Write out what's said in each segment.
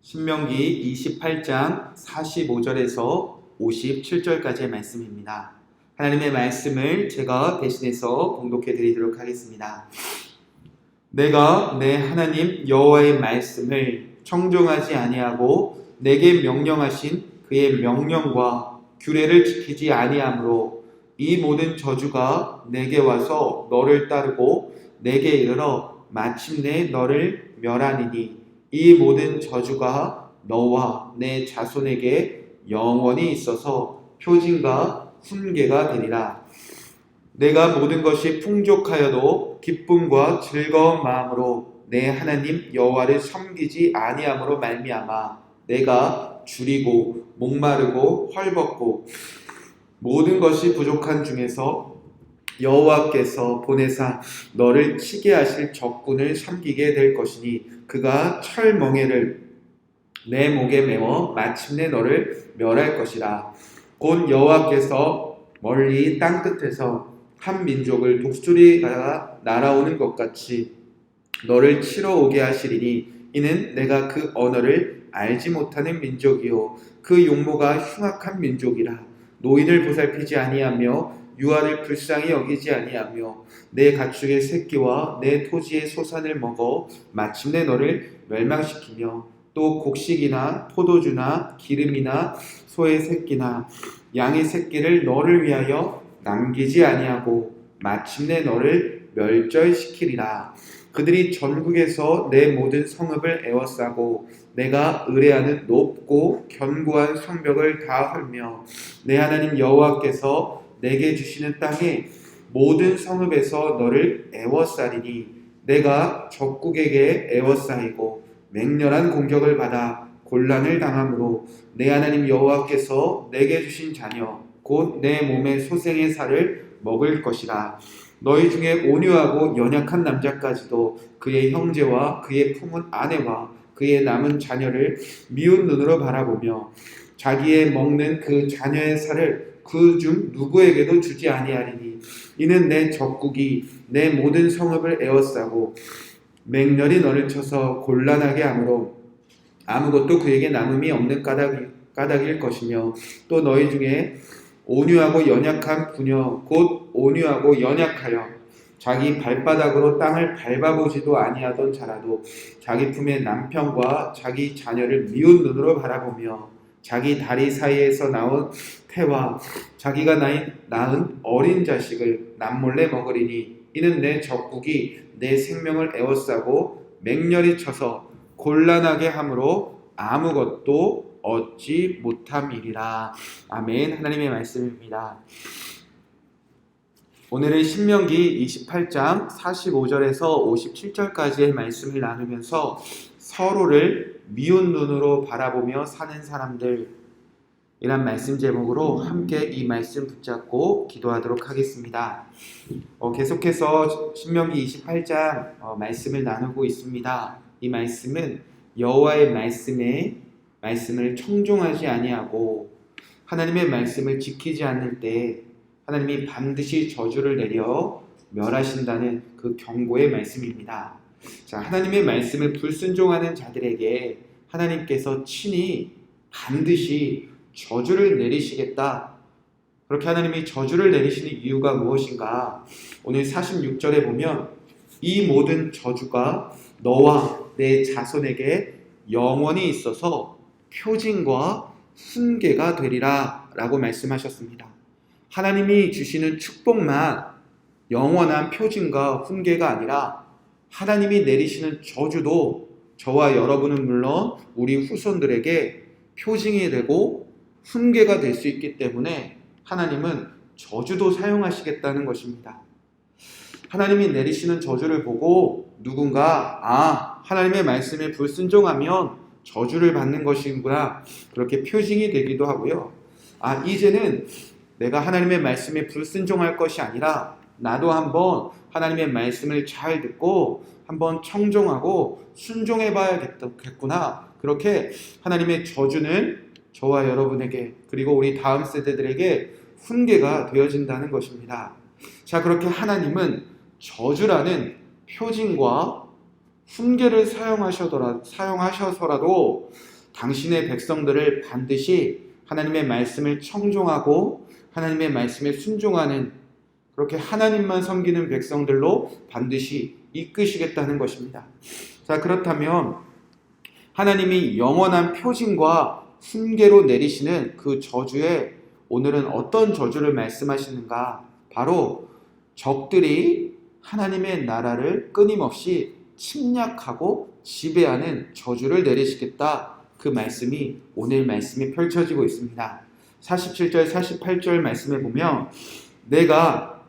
신명기 28장 45절에서 57절까지의 말씀입니다. 하나님의 말씀을 제가 대신해서 봉독해 드리도록 하겠습니다. 내가 내 하나님 여호와의 말씀을 청종하지 아니하고 내게 명령하신 그의 명령과 규례를 지키지 아니하므로 이 모든 저주가 내게 와서 너를 따르고 내게 이르러 마침내 너를 멸하니니 이 모든 저주가 너와 내 자손에게 영원히 있어서 표징과 훈계가 되리라. 내가 모든 것이 풍족하여도 기쁨과 즐거운 마음으로 내 하나님 여호와를 섬기지 아니함으로 말미암아 내가 줄이고 목마르고 헐벗고 모든 것이 부족한 중에서 여호와께서 보내사 너를 치게 하실 적군을 섬기게 될 것이니 그가 철멍에를 내 목에 메워 마침내 너를 멸할 것이라. 곧 여호와께서 멀리 땅끝에서 한 민족을 독수리가 날아오는 것 같이 너를 치러 오게 하시리니 이는 내가 그 언어를 알지 못하는 민족이요 그 용모가 흉악한 민족이라. 노인을 보살피지 아니하며 유아를 불쌍히 여기지 아니하며 내 가축의 새끼와 내 토지의 소산을 먹어 마침내 너를 멸망시키며 또 곡식이나 포도주나 기름이나 소의 새끼나 양의 새끼를 너를 위하여 남기지 아니하고 마침내 너를 멸절시키리라. 그들이 전국에서 내 모든 성읍을 에워싸고 내가 의뢰하는 높고 견고한 성벽을 다 헐며 내 하나님 여호와께서 내게 주시는 땅의 모든 성읍에서 너를 에워싸리니 내가 적국에게 에워싸이고 맹렬한 공격을 받아 곤란을 당함으로 내 하나님 여호와께서 내게 주신 자녀 곧 내 몸의 소생의 살을 먹을 것이라. 너희 중에 온유하고 연약한 남자까지도 그의 형제와 그의 품은 아내와 그의 남은 자녀를 미운 눈으로 바라보며 자기의 먹는 그 자녀의 살을 그 중 누구에게도 주지 아니하리니 이는 내 적국이 내 모든 성읍을 에워싸고 맹렬히 너를 쳐서 곤란하게 하므로 아무것도 그에게 남음이 없는 까닭일 것이며 또 너희 중에 온유하고 연약한 부녀 곧 온유하고 연약하여 자기 발바닥으로 땅을 밟아보지도 아니하던 자라도 자기 품의 남편과 자기 자녀를 미운 눈으로 바라보며 자기 다리 사이에서 나온 태와 자기가 낳은 어린 자식을 남몰래 먹으리니 이는 내 적국이 내 생명을 에워싸고 맹렬히 쳐서 곤란하게 함으로 아무것도 얻지 못함이리라. 아멘. 하나님의 말씀입니다. 오늘은 신명기 28장 45절에서 57절까지의 말씀을 나누면서 서로를 미운 눈으로 바라보며 사는 사람들 이란 말씀 제목으로 함께 이 말씀 붙잡고 기도하도록 하겠습니다. 계속해서 신명기 28장 말씀을 나누고 있습니다. 이 말씀은 여호와의 말씀을 청종하지 아니하고 하나님의 말씀을 지키지 않을 때 하나님이 반드시 저주를 내려 멸하신다는 그 경고의 말씀입니다. 자, 하나님의 말씀을 불순종하는 자들에게 하나님께서 친히 반드시 저주를 내리시겠다. 그렇게 하나님이 저주를 내리시는 이유가 무엇인가? 오늘 46절에 보면 이 모든 저주가 너와 내 자손에게 영원히 있어서 표징과 훈계가 되리라 라고 말씀하셨습니다. 하나님이 주시는 축복만 영원한 표징과 훈계가 아니라 하나님이 내리시는 저주도 저와 여러분은 물론 우리 후손들에게 표징이 되고 훈계가 될 수 있기 때문에 하나님은 저주도 사용하시겠다는 것입니다. 하나님이 내리시는 저주를 보고 누군가 하나님의 말씀에 불순종하면 저주를 받는 것이구나 그렇게 표징이 되기도 하고요. 이제는 내가 하나님의 말씀에 불순종할 것이 아니라 나도 한번 하나님의 말씀을 잘 듣고 한번 청종하고 순종해 봐야겠구나. 그렇게 하나님의 저주는 저와 여러분에게 그리고 우리 다음 세대들에게 훈계가 되어진다는 것입니다. 자, 그렇게 하나님은 저주라는 표징과 훈계를 사용하셔서라도 당신의 백성들을 반드시 하나님의 말씀을 청종하고 하나님의 말씀에 순종하는 그렇게 하나님만 섬기는 백성들로 반드시 이끄시겠다는 것입니다. 자, 그렇다면 하나님이 영원한 표징과 훈계로 내리시는 그 저주에 오늘은 어떤 저주를 말씀하시는가? 바로 적들이 하나님의 나라를 끊임없이 침략하고 지배하는 저주를 내리시겠다. 그 말씀이 오늘 말씀이 펼쳐지고 있습니다. 47절 48절 말씀에 보면 내가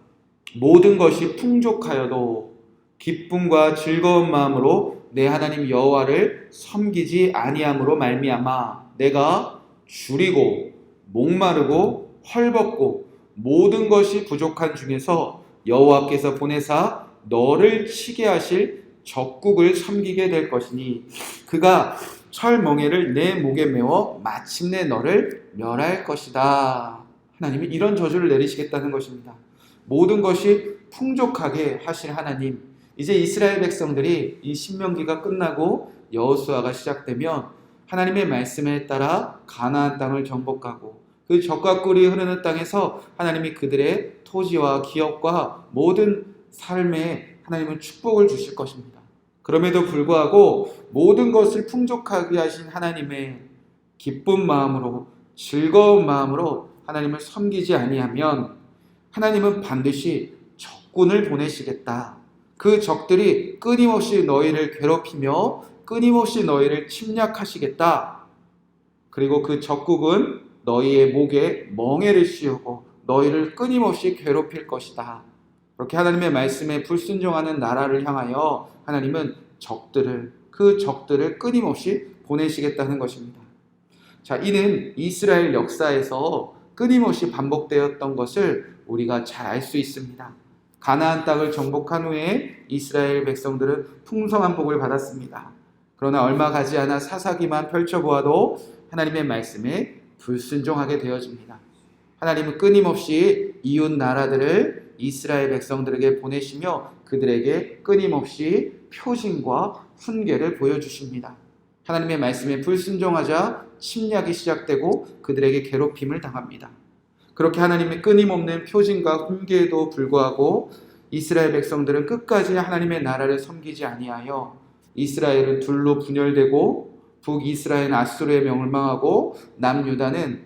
모든 것이 풍족하여도 기쁨과 즐거운 마음으로 내 하나님 여호와를 섬기지 아니함으로 말미암아 내가 줄이고 목마르고 헐벗고 모든 것이 부족한 중에서 여호와께서 보내사 너를 치게 하실 적국을 섬기게 될 것이니 그가 철멍에를 내 목에 메워 마침내 너를 멸할 것이다. 하나님이 이런 저주를 내리시겠다는 것입니다. 모든 것이 풍족하게 하실 하나님, 이제 이스라엘 백성들이 이 신명기가 끝나고 여호수아가 시작되면 하나님의 말씀에 따라 가나안 땅을 정복하고 그 젖과 꿀이 흐르는 땅에서 하나님이 그들의 토지와 기업과 모든 삶에 하나님은 축복을 주실 것입니다. 그럼에도 불구하고 모든 것을 풍족하게 하신 하나님의 기쁜 마음으로 즐거운 마음으로 하나님을 섬기지 아니하면 하나님은 반드시 적군을 보내시겠다. 그 적들이 끊임없이 너희를 괴롭히며 끊임없이 너희를 침략하시겠다. 그리고 그 적국은 너희의 목에 멍에를 씌우고 너희를 끊임없이 괴롭힐 것이다. 그렇게 하나님의 말씀에 불순종하는 나라를 향하여 하나님은 그 적들을 끊임없이 보내시겠다는 것입니다. 자, 이는 이스라엘 역사에서 끊임없이 반복되었던 것을 우리가 잘 알 수 있습니다. 가나안 땅을 정복한 후에 이스라엘 백성들은 풍성한 복을 받았습니다. 그러나 얼마 가지 않아 사사기만 펼쳐보아도 하나님의 말씀에 불순종하게 되어집니다. 하나님은 끊임없이 이웃 나라들을 이스라엘 백성들에게 보내시며 그들에게 끊임없이 표징과 훈계를 보여주십니다. 하나님의 말씀에 불순종하자 침략이 시작되고 그들에게 괴롭힘을 당합니다. 그렇게 하나님의 끊임없는 표징과 훈계에도 불구하고 이스라엘 백성들은 끝까지 하나님의 나라를 섬기지 아니하여 이스라엘은 둘로 분열되고 북이스라엘은 아수르에 멸망하고 남유다는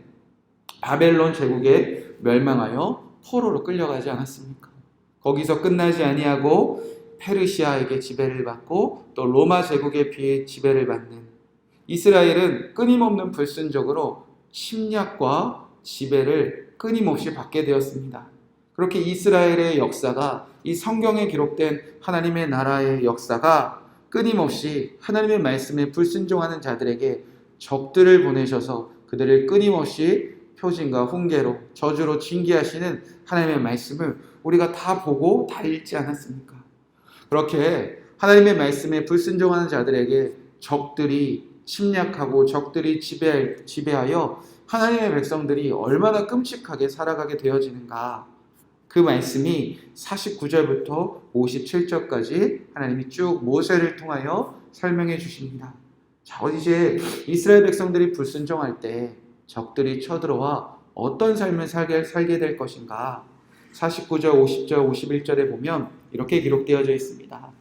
바벨론 제국에 멸망하여 포로로 끌려가지 않았습니까? 거기서 끝나지 아니하고 페르시아에게 지배를 받고 또 로마 제국의 지배를 받는 이스라엘은 끊임없는 불순적으로 침략과 지배를 끊임없이 받게 되었습니다. 그렇게 이스라엘의 역사가 이 성경에 기록된 하나님의 나라의 역사가 끊임없이 하나님의 말씀에 불순종하는 자들에게 적들을 보내셔서 그들을 끊임없이 표징과 훈계로 저주로 징계하시는 하나님의 말씀을 우리가 다 보고 다 읽지 않았습니까? 그렇게 하나님의 말씀에 불순종하는 자들에게 적들이 침략하고 적들이 지배하여 하나님의 백성들이 얼마나 끔찍하게 살아가게 되어지는가. 그 말씀이 49절부터 57절까지 하나님이 쭉 모세를 통하여 설명해 주십니다. 자, 이제 이스라엘 백성들이 불순종할 때 적들이 쳐들어와 어떤 삶을 살게 될 것인가. 49절, 50절, 51절에 보면 이렇게 기록되어져 있습니다.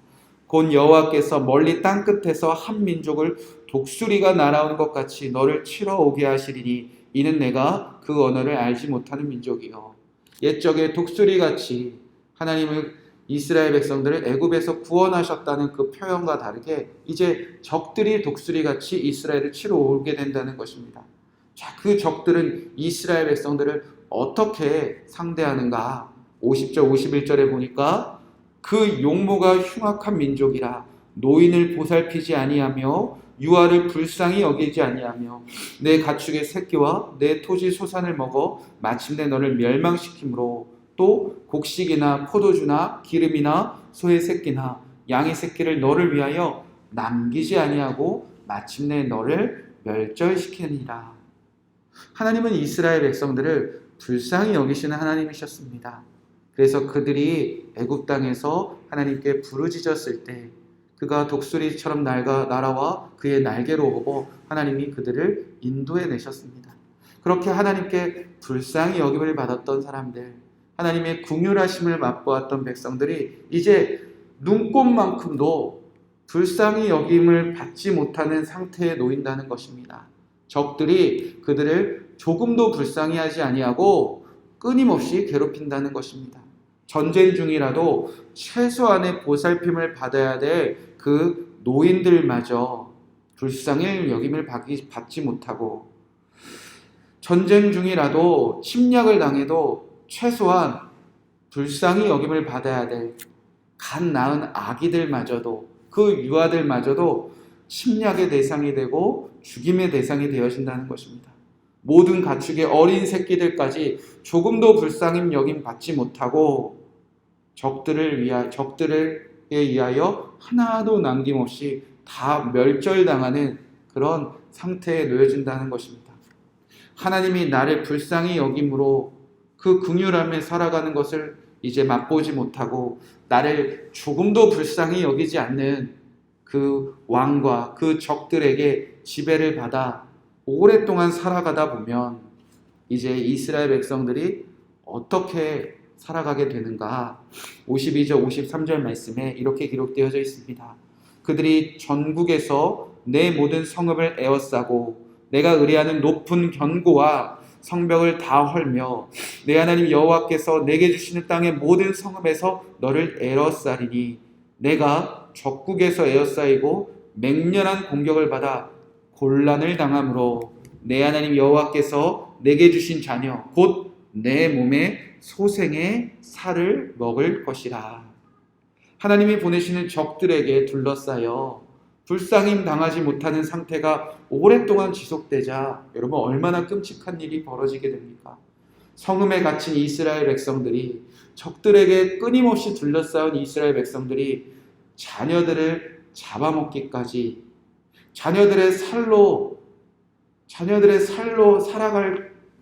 곧 여호와께서 멀리 땅끝에서 한 민족을 독수리가 날아오는 것 같이 너를 치러 오게 하시리니 이는 내가 그 언어를 알지 못하는 민족이요. 옛적에 독수리같이 하나님은 이스라엘 백성들을 애굽에서 구원하셨다는 그 표현과 다르게 이제 적들이 독수리같이 이스라엘을 치러 오게 된다는 것입니다. 자, 그 적들은 이스라엘 백성들을 어떻게 상대하는가? 50절, 51절에 보니까 그 용모가 흉악한 민족이라 노인을 보살피지 아니하며 유아를 불쌍히 여기지 아니하며 내 가축의 새끼와 내 토지 소산을 먹어 마침내 너를 멸망시키므로 또 곡식이나 포도주나 기름이나 소의 새끼나 양의 새끼를 너를 위하여 남기지 아니하고 마침내 너를 멸절시키니라. 하나님은 이스라엘 백성들을 불쌍히 여기시는 하나님이셨습니다. 그래서 그들이 애굽 땅에서 하나님께 부르짖었을 때 그가 독수리처럼 날아와 그의 날개로 오고 하나님이 그들을 인도해 내셨습니다. 그렇게 하나님께 불쌍히 여김을 받았던 사람들, 하나님의 긍휼하심을 맛보았던 백성들이 이제 눈꼽만큼도 불쌍히 여김을 받지 못하는 상태에 놓인다는 것입니다. 적들이 그들을 조금도 불쌍히 하지 아니하고 끊임없이 괴롭힌다는 것입니다. 전쟁 중이라도 최소한의 보살핌을 받아야 될 그 노인들마저 불쌍히 여김을 받지 못하고, 전쟁 중이라도 침략을 당해도 최소한 불쌍히 여김을 받아야 될 갓 낳은 아기들마저도, 그 유아들마저도 침략의 대상이 되고 죽임의 대상이 되어진다는 것입니다. 모든 가축의 어린 새끼들까지 조금도 불쌍히 여김 받지 못하고 적들에 의하여 하나도 남김없이 다 멸절당하는 그런 상태에 놓여진다는 것입니다. 하나님이 나를 불쌍히 여김으로 그 긍휼함에 살아가는 것을 이제 맛보지 못하고 나를 조금도 불쌍히 여기지 않는 그 왕과 그 적들에게 지배를 받아 오랫동안 살아가다 보면 이제 이스라엘 백성들이 어떻게 살아가게 되는가? 52절 53절 말씀에 이렇게 기록되어져 있습니다. 그들이 전국에서 내 모든 성읍을 에워싸고 내가 의뢰하는 높은 견고와 성벽을 다 헐며 내 하나님 여호와께서 내게 주시는 땅의 모든 성읍에서 너를 에워싸리니 내가 적국에서 에워싸이고 맹렬한 공격을 받아 곤란을 당함으로 내 하나님 여호와께서 내게 주신 자녀 곧 내 몸에 소생의 살을 먹을 것이라. 하나님이 보내시는 적들에게 둘러싸여 불쌍힘 당하지 못하는 상태가 오랫동안 지속되자 여러분 얼마나 끔찍한 일이 벌어지게 됩니까? 성읍에 갇힌 이스라엘 백성들이, 적들에게 끊임없이 둘러싸인 이스라엘 백성들이 자녀들을 잡아먹기까지, 자녀들의 살로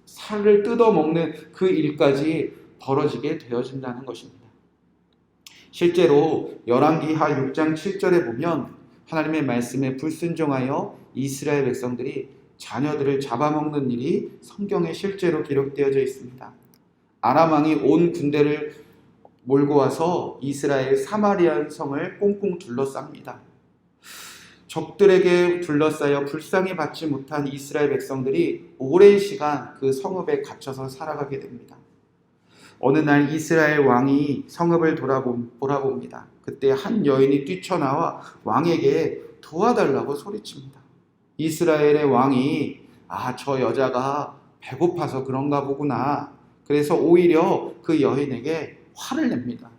살을 뜯어먹는 그 일까지 벌어지게 되어진다는 것입니다. 실제로 열왕기하 6장 7절에 보면 하나님의 말씀에 불순종하여 이스라엘 백성들이 자녀들을 잡아먹는 일이 성경에 실제로 기록되어져 있습니다. 아람 왕이 온 군대를 몰고 와서 이스라엘 사마리아 성을 꽁꽁 둘러쌉니다. 적들에게 둘러싸여 불쌍히 받지 못한 이스라엘 백성들이 오랜 시간 그 성읍에 갇혀서 살아가게 됩니다. 어느 날 이스라엘 왕이 성읍을 돌아봅니다. 그때 한 여인이 뛰쳐나와 왕에게 도와달라고 소리칩니다. 이스라엘의 왕이 저 여자가 배고파서 그런가 보구나. 그래서 오히려 그 여인에게 화를 냅니다.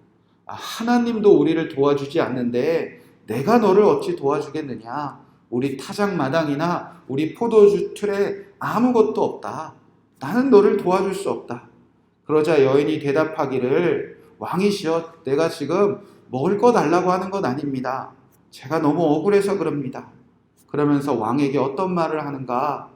하나님도 우리를 도와주지 않는데 내가 너를 어찌 도와주겠느냐. 우리 타작마당이나 우리 포도주 틀에 아무것도 없다. 나는 너를 도와줄 수 없다. 그러자 여인이 대답하기를 왕이시여 내가 지금 먹을 거 달라고 하는 건 아닙니다. 제가 너무 억울해서 그럽니다. 그러면서 왕에게 어떤 말을 하는가?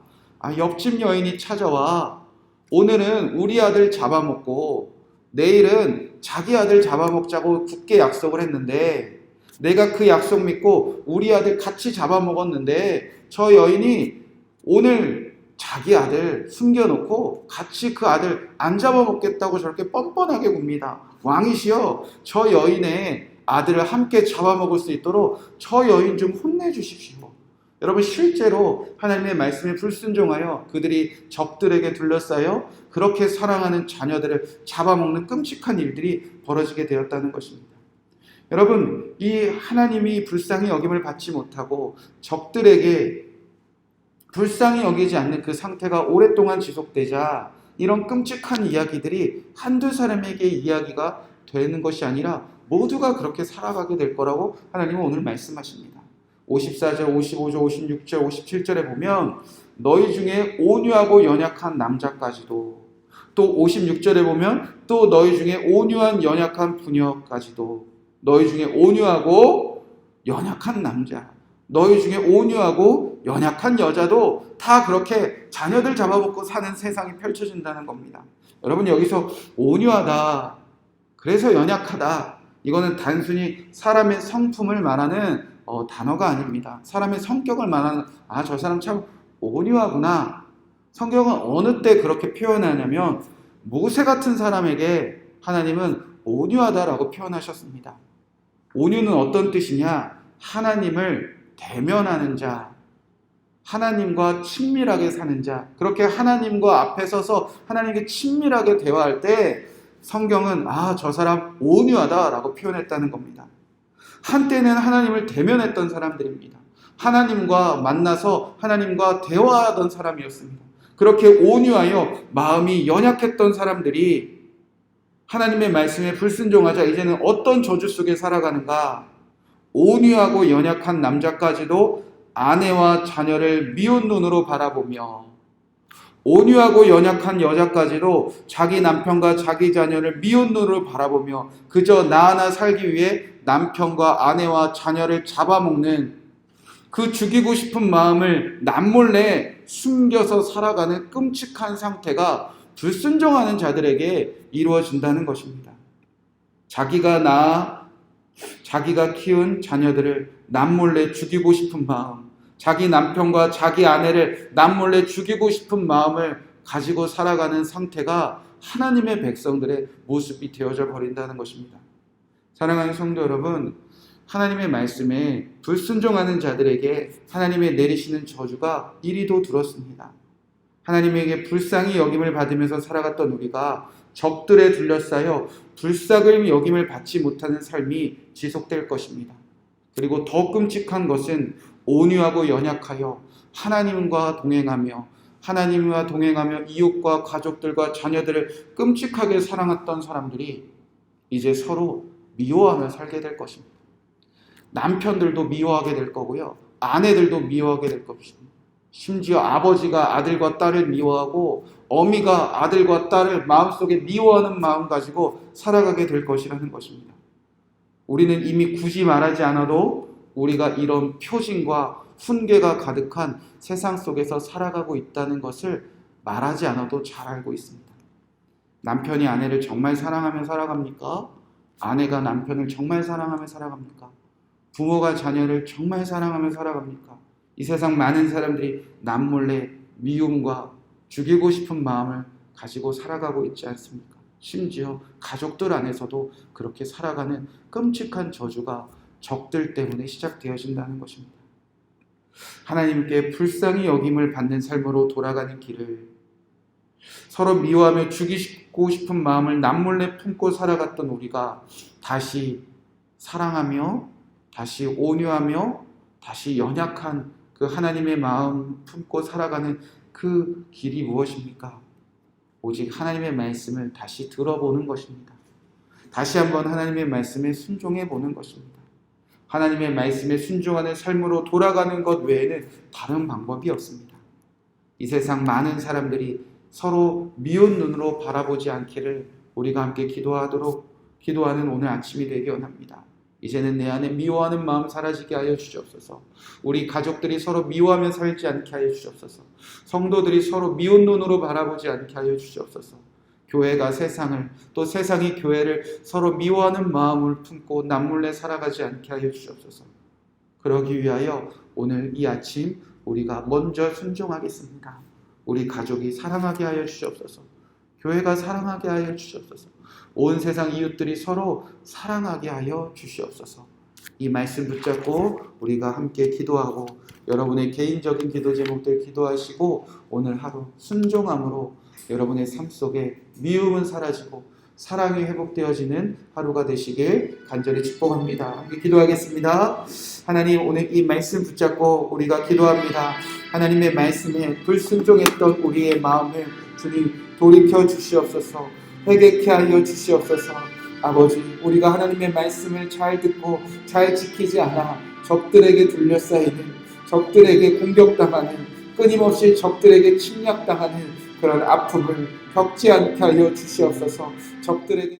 옆집 여인이 찾아와 오늘은 우리 아들 잡아먹고 내일은 자기 아들 잡아먹자고 굳게 약속을 했는데 내가 그 약속 믿고 우리 아들 같이 잡아먹었는데 저 여인이 오늘 자기 아들 숨겨놓고 같이 그 아들 안 잡아먹겠다고 저렇게 뻔뻔하게 굽니다. 왕이시여 저 여인의 아들을 함께 잡아먹을 수 있도록 저 여인 좀 혼내주십시오. 여러분 실제로 하나님의 말씀에 불순종하여 그들이 적들에게 둘러싸여 그렇게 사랑하는 자녀들을 잡아먹는 끔찍한 일들이 벌어지게 되었다는 것입니다. 여러분 이 하나님이 불쌍히 여김을 받지 못하고 적들에게 불쌍히 여기지 않는 그 상태가 오랫동안 지속되자 이런 끔찍한 이야기들이 한두 사람에게 이야기가 되는 것이 아니라 모두가 그렇게 살아가게 될 거라고 하나님은 오늘 말씀하십니다. 54절, 55절, 56절, 57절에 보면 너희 중에 온유하고 연약한 남자까지도, 또 56절에 보면 또 너희 중에 온유한 연약한 부녀까지도, 너희 중에 온유하고 연약한 남자, 너희 중에 온유하고 연약한 여자도 다 그렇게 자녀들 잡아먹고 사는 세상이 펼쳐진다는 겁니다. 여러분 여기서 온유하다, 그래서 연약하다, 이거는 단순히 사람의 성품을 말하는 단어가 아닙니다. 사람의 성격을 말하는 저 사람 참 온유하구나. 성경은 어느 때 그렇게 표현하냐면 모세 같은 사람에게 하나님은 온유하다라고 표현하셨습니다. 온유는 어떤 뜻이냐? 하나님을 대면하는 자, 하나님과 친밀하게 사는 자, 그렇게 하나님과 앞에 서서 하나님께 친밀하게 대화할 때 성경은 저 사람 온유하다라고 표현했다는 겁니다. 한때는 하나님을 대면했던 사람들입니다. 하나님과 만나서 하나님과 대화하던 사람이었습니다. 그렇게 온유하여 마음이 연약했던 사람들이 하나님의 말씀에 불순종하자 이제는 어떤 저주 속에 살아가는가? 온유하고 연약한 남자까지도 아내와 자녀를 미운 눈으로 바라보며, 온유하고 연약한 여자까지도 자기 남편과 자기 자녀를 미운 눈으로 바라보며 그저 나 하나 살기 위해 남편과 아내와 자녀를 잡아먹는 그 죽이고 싶은 마음을 남몰래 숨겨서 살아가는 끔찍한 상태가 불순종하는 자들에게 이루어진다는 것입니다. 자기가 키운 자녀들을 남몰래 죽이고 싶은 마음, 자기 남편과 자기 아내를 남몰래 죽이고 싶은 마음을 가지고 살아가는 상태가 하나님의 백성들의 모습이 되어져 버린다는 것입니다. 사랑하는 성도 여러분, 하나님의 말씀에 불순종하는 자들에게 하나님의 내리시는 저주가 이리도 들었습니다. 하나님에게 불쌍히 여김을 받으면서 살아갔던 우리가 적들에 둘러싸여 불쌍히 여김을 받지 못하는 삶이 지속될 것입니다. 그리고 더 끔찍한 것은 온유하고 연약하여 하나님과 동행하며 이웃과 가족들과 자녀들을 끔찍하게 사랑했던 사람들이 이제 서로 미워하며 살게 될 것입니다. 남편들도 미워하게 될 거고요. 아내들도 미워하게 될 것입니다. 심지어 아버지가 아들과 딸을 미워하고 어미가 아들과 딸을 마음속에 미워하는 마음 가지고 살아가게 될 것이라는 것입니다. 우리는 이미 굳이 말하지 않아도 우리가 이런 표징과 훈계가 가득한 세상 속에서 살아가고 있다는 것을 말하지 않아도 잘 알고 있습니다. 남편이 아내를 정말 사랑하며 살아갑니까? 아내가 남편을 정말 사랑하며 살아갑니까? 부모가 자녀를 정말 사랑하며 살아갑니까? 이 세상 많은 사람들이 남몰래 미움과 죽이고 싶은 마음을 가지고 살아가고 있지 않습니까? 심지어 가족들 안에서도 그렇게 살아가는 끔찍한 저주가 적들 때문에 시작되어진다는 것입니다. 하나님께 불쌍히 여김을 받는 삶으로 돌아가는 길을, 서로 미워하며 죽이고 싶은 마음을 남몰래 품고 살아갔던 우리가 다시 사랑하며, 다시 온유하며, 다시 연약한 그 하나님의 마음 품고 살아가는 그 길이 무엇입니까? 오직 하나님의 말씀을 다시 들어보는 것입니다. 다시 한번 하나님의 말씀에 순종해 보는 것입니다. 하나님의 말씀에 순종하는 삶으로 돌아가는 것 외에는 다른 방법이 없습니다. 이 세상 많은 사람들이 서로 미운 눈으로 바라보지 않기를 우리가 함께 기도하는 오늘 아침이 되기 원합니다. 이제는 내 안에 미워하는 마음 사라지게 하여 주시옵소서. 우리 가족들이 서로 미워하며 살지 않게 하여 주시옵소서. 성도들이 서로 미운 눈으로 바라보지 않게 하여 주시옵소서. 교회가 세상을, 또 세상이 교회를 서로 미워하는 마음을 품고 남몰래 살아가지 않게 하여 주시옵소서. 그러기 위하여 오늘 이 아침 우리가 먼저 순종하겠습니다. 우리 가족이 사랑하게 하여 주시옵소서. 교회가 사랑하게 하여 주시옵소서. 온 세상 이웃들이 서로 사랑하게 하여 주시옵소서. 이 말씀 붙잡고 우리가 함께 기도하고 여러분의 개인적인 기도 제목들 기도하시고 오늘 하루 순종함으로 여러분의 삶 속에 미움은 사라지고 사랑이 회복되어지는 하루가 되시길 간절히 축복합니다. 기도하겠습니다. 하나님, 오늘 이 말씀 붙잡고 우리가 기도합니다. 하나님의 말씀에 불순종했던 우리의 마음을 주님 돌이켜 주시옵소서. 회개케 하여 주시옵소서. 아버지, 우리가 하나님의 말씀을 잘 듣고 잘 지키지 않아 적들에게 둘러싸이는, 적들에게 공격당하는, 끊임없이 적들에게 침략당하는 그런 아픔을 겪지 않게 하여 주시옵소서. 적들에게